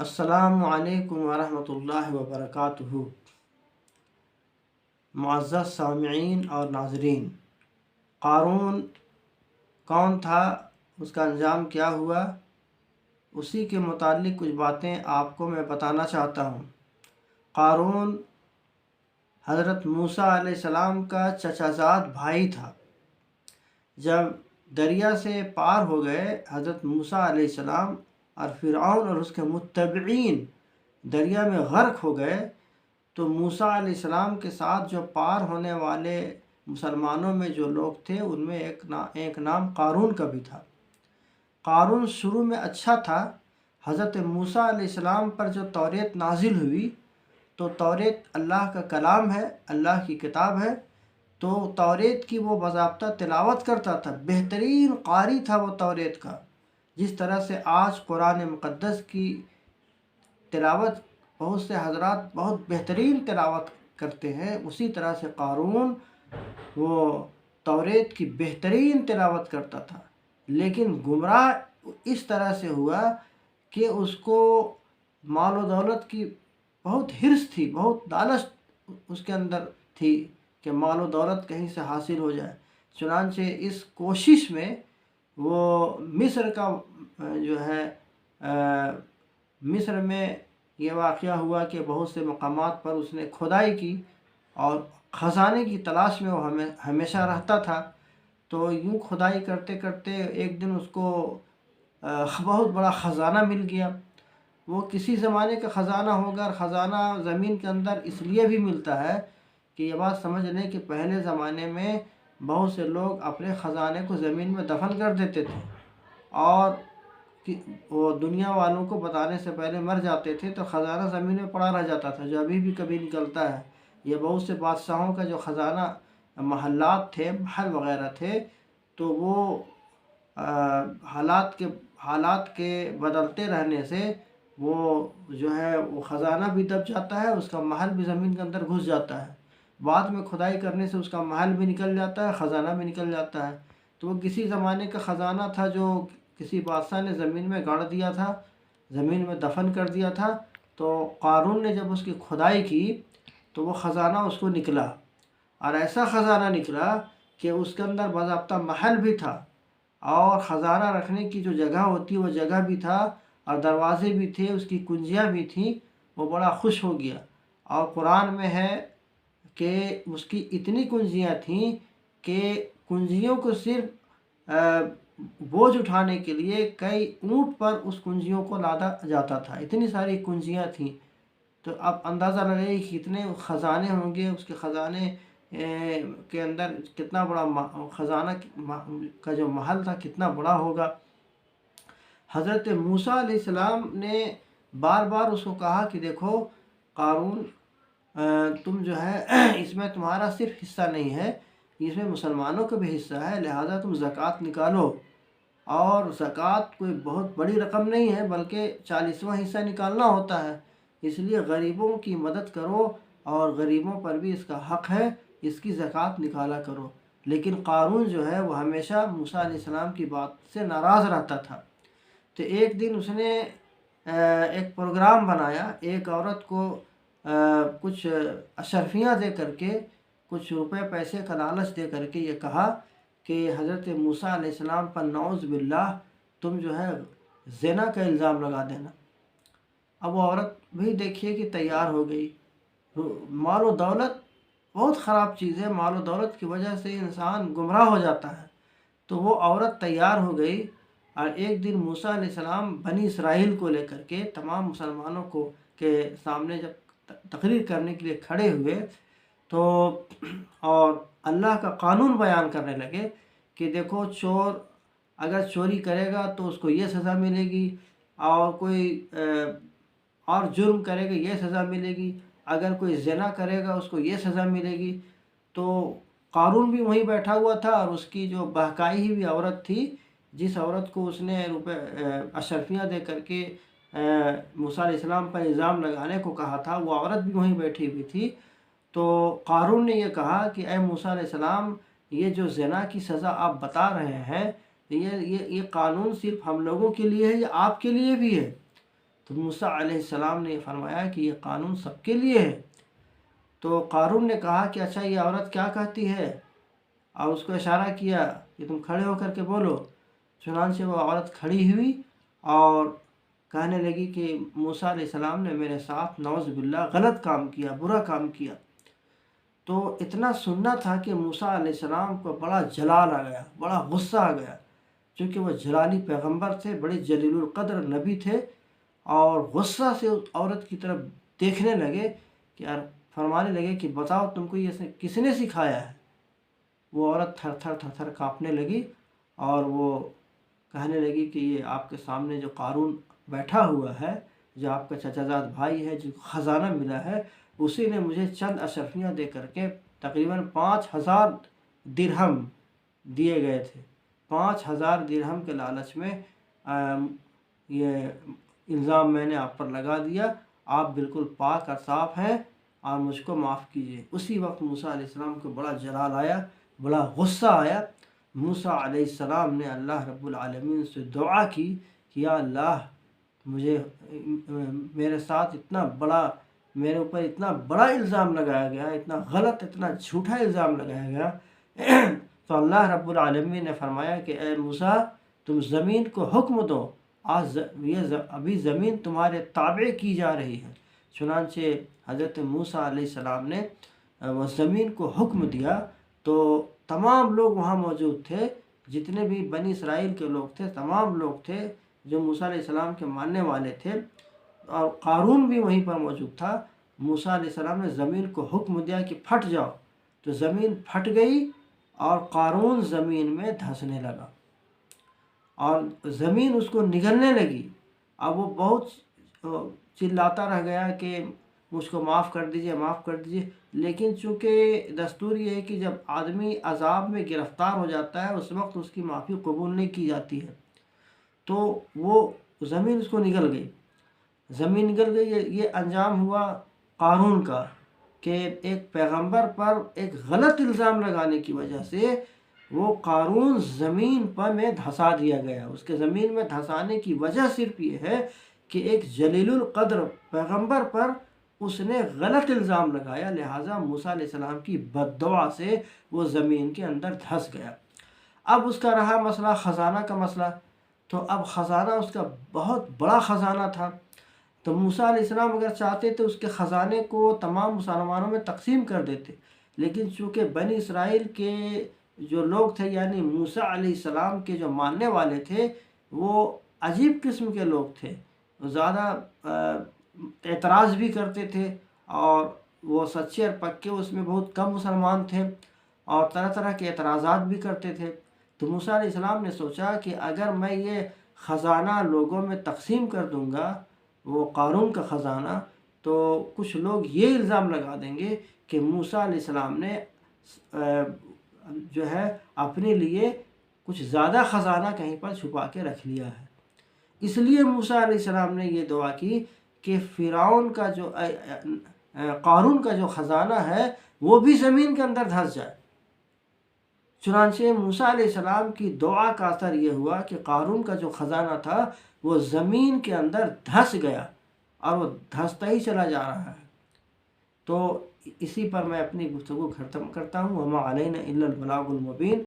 السلام علیکم ورحمۃ اللہ وبرکاتہ۔ معزز سامعین اور ناظرین، قارون کون تھا، اس کا انجام کیا ہوا، اسی کے متعلق کچھ باتیں آپ کو میں بتانا چاہتا ہوں۔ قارون حضرت موسیٰ علیہ السلام کا چچا زاد بھائی تھا۔ جب دریا سے پار ہو گئے حضرت موسیٰ علیہ السلام اور فرعون اور اس کے متبعین دریا میں غرق ہو گئے، تو موسیٰ علیہ السلام کے ساتھ جو پار ہونے والے مسلمانوں میں جو لوگ تھے ان میں ایک نام قارون کا بھی تھا۔ قارون شروع میں اچھا تھا۔ حضرت موسیٰ علیہ السلام پر جو توریت نازل ہوئی، تو توریت اللہ کا کلام ہے، اللہ کی کتاب ہے، تو توریت کی وہ باضابطہ تلاوت کرتا تھا۔ بہترین قاری تھا وہ توریت کا۔ جس طرح سے آج قرآن مقدس کی تلاوت بہت سے حضرات بہت بہترین تلاوت کرتے ہیں، اسی طرح سے قارون وہ توریت کی بہترین تلاوت کرتا تھا، لیکن گمراہ اس طرح سے ہوا کہ اس کو مال و دولت کی بہت حرص تھی، بہت لالچ اس کے اندر تھی کہ مال و دولت کہیں سے حاصل ہو جائے۔ چنانچہ اس کوشش میں وہ مصر کا جو ہے مصر میں یہ واقعہ ہوا کہ بہت سے مقامات پر اس نے کھدائی کی اور خزانے کی تلاش میں وہ ہمیشہ رہتا تھا۔ تو یوں کھدائی کرتے کرتے ایک دن اس کو بہت بڑا خزانہ مل گیا۔ وہ کسی زمانے کا خزانہ ہوگا، اور خزانہ زمین کے اندر اس لیے بھی ملتا ہے کہ یہ بات سمجھ لیں کہ پہلے زمانے میں بہت سے لوگ اپنے خزانے کو زمین میں دفن کر دیتے تھے، اور وہ دنیا والوں کو بتانے سے پہلے مر جاتے تھے، تو خزانہ زمین میں پڑا رہ جاتا تھا، جو ابھی بھی کبھی نکلتا ہے۔ یہ بہت سے بادشاہوں کا جو خزانہ محلات تھے، محل وغیرہ تھے، تو وہ حالات کے بدلتے رہنے سے وہ جو ہے وہ خزانہ بھی دب جاتا ہے، اس کا محل بھی زمین کے اندر گھس جاتا ہے۔ بعد میں کھدائی کرنے سے اس کا محل بھی نکل جاتا ہے، خزانہ بھی نکل جاتا ہے۔ تو وہ کسی زمانے کا خزانہ تھا جو کسی بادشاہ نے زمین میں گاڑ دیا تھا، زمین میں دفن کر دیا تھا۔ تو قارون نے جب اس کی کھدائی کی تو وہ خزانہ اس کو نکلا، اور ایسا خزانہ نکلا کہ اس کے اندر باضابطہ محل بھی تھا، اور خزانہ رکھنے کی جو جگہ ہوتی وہ جگہ بھی تھا، اور دروازے بھی تھے، اس کی کنجیاں بھی تھیں۔ وہ بڑا خوش ہو گیا، اور قرآن میں ہے کہ اس کی اتنی کنجیاں تھیں کہ کنجیوں کو صرف بوجھ اٹھانے کے لیے کئی اونٹ پر اس کنجیوں کو لادا جاتا تھا، اتنی ساری کنجیاں تھیں۔ تو اب اندازہ لگائیے کہ کتنے خزانے ہوں گے، اس کے خزانے کے اندر کتنا بڑا خزانہ کا جو محل تھا کتنا بڑا ہوگا۔ حضرت موسیٰ علیہ السلام نے بار بار اس کو کہا کہ دیکھو قارون، تم جو ہے اس میں تمہارا صرف حصہ نہیں ہے، اس میں مسلمانوں کا بھی حصہ ہے، لہذا تم زکوٰۃ نکالو۔ اور زکوٰۃ کوئی بہت بڑی رقم نہیں ہے، بلکہ 40واں حصہ نکالنا ہوتا ہے۔ اس لیے غریبوں کی مدد کرو، اور غریبوں پر بھی اس کا حق ہے، اس کی زکوٰۃ نکالا کرو۔ لیکن قارون جو ہے وہ ہمیشہ موسیٰ علیہ السلام کی بات سے ناراض رہتا تھا۔ تو ایک دن اس نے ایک پروگرام بنایا، ایک عورت کو کچھ اشرفیاں دے کر کے، کچھ روپے پیسے کا لالچ دے کر کے یہ کہا کہ حضرت موسیٰ علیہ السلام پر نعوذ باللہ تم جو ہے زنا کا الزام لگا دینا۔ اب وہ عورت بھی دیکھیے کہ تیار ہو گئی۔ مال و دولت بہت خراب چیز ہے، مال و دولت کی وجہ سے انسان گمراہ ہو جاتا ہے۔ تو وہ عورت تیار ہو گئی، اور ایک دن موسیٰ علیہ السلام بنی اسرائیل کو لے کر کے تمام مسلمانوں کو کے سامنے جب تقریر کرنے کے لیے کھڑے ہوئے، تو اور اللہ کا قانون بیان کرنے لگے کہ دیکھو چور اگر چوری کرے گا تو اس کو یہ سزا ملے گی، اور کوئی اور جرم کرے گا یہ سزا ملے گی، اگر کوئی زنا کرے گا اس کو یہ سزا ملے گی۔ تو قارون بھی وہیں بیٹھا ہوا تھا، اور اس کی جو بہکائی ہوئی عورت تھی، جس عورت کو اس نے اشرفیاں دے کر کے موسیٰ علیہ السلام پر الزام لگانے کو کہا تھا، وہ عورت بھی وہیں بیٹھی ہوئی تھی۔ تو قارون نے یہ کہا کہ اے موسیٰ علیہ السلام، یہ جو زنا کی سزا آپ بتا رہے ہیں، یہ قانون صرف ہم لوگوں کے لیے ہے یا آپ کے لیے بھی ہے؟ تو موسیٰ علیہ السلام نے فرمایا کہ یہ قانون سب کے لیے ہے۔ تو قارون نے کہا کہ اچھا یہ عورت کیا کہتی ہے، اور اس کو اشارہ کیا کہ تم کھڑے ہو کر کے بولو۔ چنانچہ وہ عورت کھڑی ہوئی اور کہنے لگی کہ موسیٰ علیہ السلام نے میرے ساتھ نعوذ باللہ غلط کام کیا، برا کام کیا۔ تو اتنا سننا تھا کہ موسیٰ علیہ السلام کو بڑا جلال آ گیا، بڑا غصہ آ گیا، چونکہ وہ جلالی پیغمبر تھے، بڑے جلیل القدر نبی تھے، اور غصہ سے اس عورت کی طرف دیکھنے لگے کہ فرمانے لگے کہ بتاؤ تم کو یہ کس نے سکھایا ہے۔ وہ عورت تھر تھر تھر تھر کانپنے لگی اور وہ کہنے لگی کہ یہ آپ کے سامنے جو قارون بیٹھا ہوا ہے، جو آپ کا چچا زاد بھائی ہے، جو خزانہ ملا ہے، اسی نے مجھے چند اشرفیاں دے کر کے تقریباً 5000 درہم دیے گئے تھے۔ 5000 درہم کے لالچ میں یہ الزام میں نے آپ پر لگا دیا، آپ بالکل پاک اور صاف ہیں اور مجھ کو معاف کیجیے۔ اسی وقت موسیٰ علیہ السلام کو بڑا جلال آیا، بڑا غصہ آیا۔ موسیٰ علیہ السلام نے اللہ رب العالمین سے دعا کی کہ یا اللہ مجھے میرے ساتھ میرے اوپر اتنا بڑا الزام لگایا گیا، اتنا غلط، اتنا جھوٹا الزام لگایا گیا۔ تو اللہ رب العالمین نے فرمایا کہ اے موسیٰ تم زمین کو حکم دو، آج ابھی زمین تمہارے تابع کی جا رہی ہے۔ چنانچہ حضرت موسیٰ علیہ السلام نے وہ زمین کو حکم دیا، تو تمام لوگ وہاں موجود تھے، جتنے بھی بنی اسرائیل کے لوگ تھے، تمام لوگ تھے جو موسیٰ علیہ السلام کے ماننے والے تھے، اور قارون بھی وہیں پر موجود تھا۔ موسیٰ علیہ السلام نے زمین کو حکم دیا کہ پھٹ جاؤ، تو زمین پھٹ گئی اور قارون زمین میں دھنسنے لگا اور زمین اس کو نگلنے لگی۔ اب وہ بہت چلاتا رہ گیا کہ مجھ کو معاف کر دیجئے، معاف کر دیجئے، لیکن چونکہ دستور یہ ہے کہ جب آدمی عذاب میں گرفتار ہو جاتا ہے اس وقت اس کی معافی قبول نہیں کی جاتی ہے، تو وہ زمین اس کو نگل گئی، زمین نگل گئی۔ یہ انجام ہوا قارون کا کہ ایک پیغمبر پر ایک غلط الزام لگانے کی وجہ سے وہ قارون زمین پر میں دھسا دیا گیا۔ اس کے زمین میں دھسانے کی وجہ صرف یہ ہے کہ ایک جلیل القدر پیغمبر پر اس نے غلط الزام لگایا، لہٰذا موسیٰ علیہ السلام کی بد دعا سے وہ زمین کے اندر دھس گیا۔ اب اس کا رہا مسئلہ خزانہ کا مسئلہ، تو اب خزانہ اس کا بہت بڑا خزانہ تھا، تو موسیٰ علیہ السلام اگر چاہتے تو اس کے خزانے کو تمام مسلمانوں میں تقسیم کر دیتے، لیکن چونکہ بنی اسرائیل کے جو لوگ تھے، یعنی موسیٰ علیہ السلام کے جو ماننے والے تھے، وہ عجیب قسم کے لوگ تھے، زیادہ اعتراض بھی کرتے تھے، اور وہ سچے اور پکے اس میں بہت کم مسلمان تھے، اور طرح طرح کے اعتراضات بھی کرتے تھے۔ تو موسیٰ علیہ السلام نے سوچا کہ اگر میں یہ خزانہ لوگوں میں تقسیم کر دوں گا، وہ قارون کا خزانہ، تو کچھ لوگ یہ الزام لگا دیں گے کہ موسیٰ علیہ السلام نے جو ہے اپنے لیے کچھ زیادہ خزانہ کہیں پر چھپا کے رکھ لیا ہے۔ اس لیے موسیٰ علیہ السلام نے یہ دعا کی کہ فرعون کا جو قارون کا جو خزانہ ہے وہ بھی زمین کے اندر دھس جائے۔ چنانچہ موسیٰ علیہ السلام کی دعا کا اثر یہ ہوا کہ قارون کا جو خزانہ تھا وہ زمین کے اندر دھس گیا، اور وہ دھستا ہی چلا جا رہا ہے۔ تو اسی پر میں اپنی گفتگو ختم کرتا ہوں۔ وما علینا الا البلاغ المبین۔